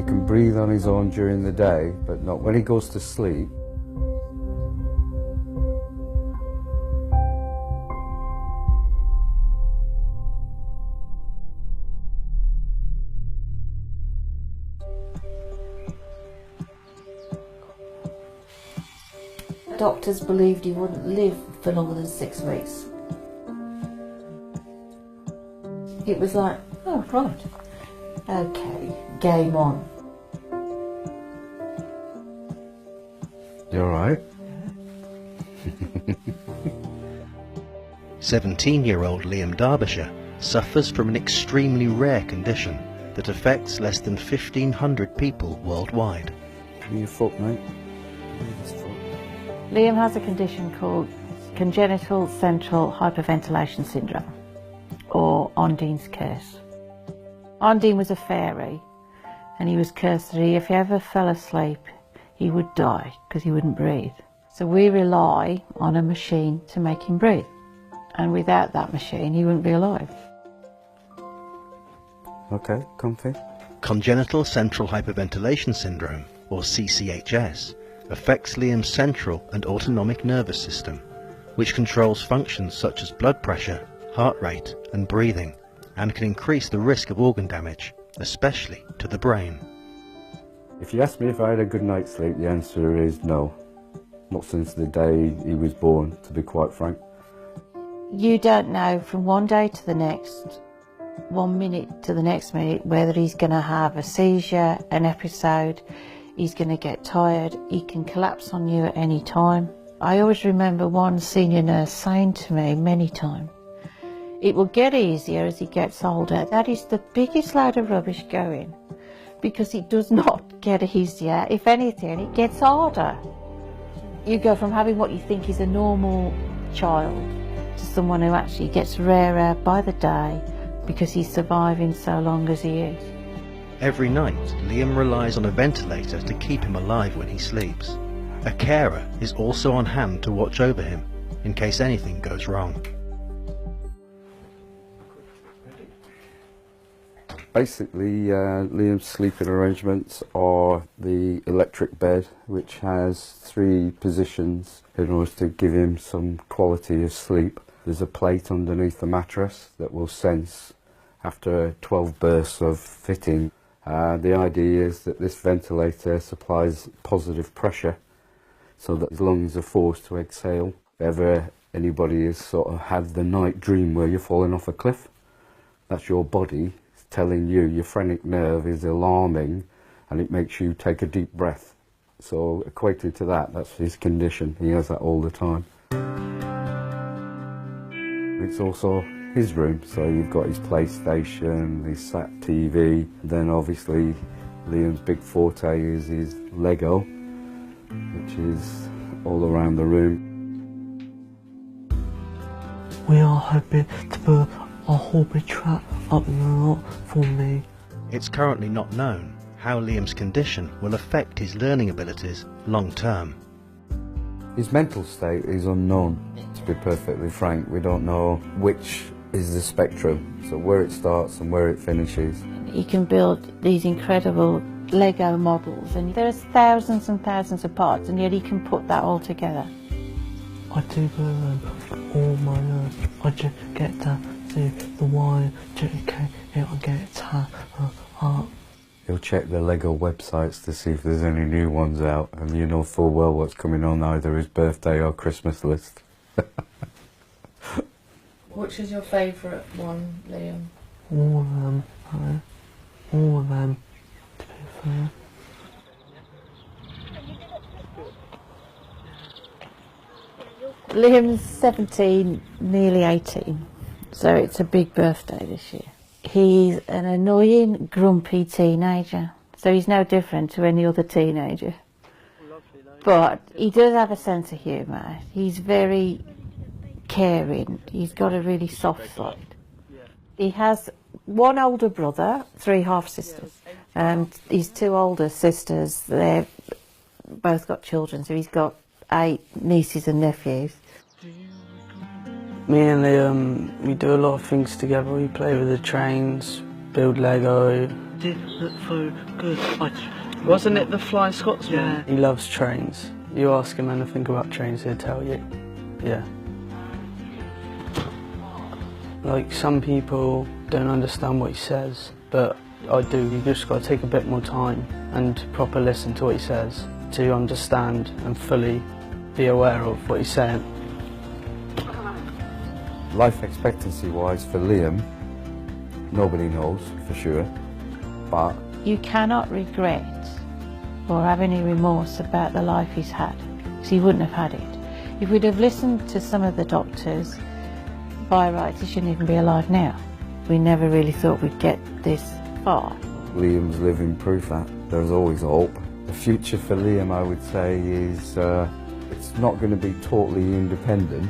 can breathe on his own during the day, but not when he goes to sleep. Doctors believed he wouldn't live for longer than 6 weeks. It was like, oh, right, okay, game on. You all right? 17-year-old Liam Derbyshire suffers from an extremely rare condition that affects less than 1,500 people worldwide. Give me your foot, mate. Liam has a condition called congenital central hyperventilation syndrome, or Ondine's curse. Ondine was a fairy, and he was cursed that if he ever fell asleep, he would die because he wouldn't breathe. So we rely on a machine to make him breathe, and without that machine, he wouldn't be alive. Okay, comfy. Congenital central hyperventilation syndrome, or CCHS, affects Liam's central and autonomic nervous system, which controls functions such as blood pressure, heart rate and breathing, and can increase the risk of organ damage, especially to the brain. If you ask me if I had a good night's sleep, the answer is no. Not since the day he was born, to be quite frank. You don't know from one day to the next, 1 minute to the next minute, whether he's going to have a seizure, an episode, he's going to get tired, he can collapse on you at any time. I always remember one senior nurse saying to me many times, it will get easier as he gets older. That is the biggest load of rubbish going, because it does not get easier. If anything, it gets harder. You go from having what you think is a normal child to someone who actually gets rarer by the day because he's surviving so long as he is. Every night, Liam relies on a ventilator to keep him alive when he sleeps. A carer is also on hand to watch over him in case anything goes wrong. Basically, Liam's sleeping arrangements are the electric bed, which has 3 positions in order to give him some quality of sleep. There's a plate underneath the mattress that will sense after 12 bursts of fitting. The idea is that this ventilator supplies positive pressure so that his lungs are forced to exhale. If ever anybody has sort of had the night dream where you're falling off a cliff, that's your body telling you your phrenic nerve is alarming, and it makes you take a deep breath. So equated to that, that's his condition. He has that all the time. It's also his room, so you've got his PlayStation, his sat TV, then obviously Liam's big forte is his Lego, which is all around the room. We are hoping to put a hobby trap up in the lot for me. It's currently not known how Liam's condition will affect his learning abilities long term. His mental state is unknown, to be perfectly frank. We don't know which is the spectrum, so where it starts and where it finishes. He can build these incredible Lego models, and there's thousands and thousands of parts, and yet he can put that all together. I do all my nerves. I just get to see the wire, I get to He'll check the Lego websites to see if there's any new ones out, and you know full well what's coming on either his birthday or Christmas list. Which is your favourite one, Liam? All of them, all of them, to be fair. Liam's 17, nearly 18, so it's a big birthday this year. He's an annoying, grumpy teenager, so he's no different to any other teenager. But he does have a sense of humour. He's very caring. He's got a really soft side. He has one older brother, 3 half-sisters, and his 2 older sisters, they've both got children, so he's got 8 nieces and nephews. Me and Liam, we do a lot of things together. We play with the trains, build Lego. Did look so good. Wasn't it the Flying Scotsman? Yeah. He loves trains. You ask him anything about trains, he'll tell you. Yeah. Like, some people don't understand what he says, but I do. You just got to take a bit more time and proper listen to what he says to understand and fully be aware of what he's saying. Life expectancy wise for Liam, nobody knows for sure, but You cannot regret or have any remorse about the life he's had, because he wouldn't have had it. If we'd have listened to some of the doctors, by rights he shouldn't even be alive now. We never really thought we'd get this far. Liam's living proof that there's always hope. The future for Liam, I would say, is it's not going to be totally independent,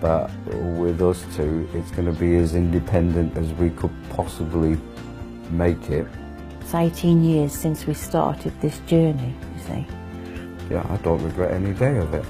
but with us two, it's going to be as independent as we could possibly make it. It's 18 years since we started this journey, you see. Yeah, I don't regret any day of it.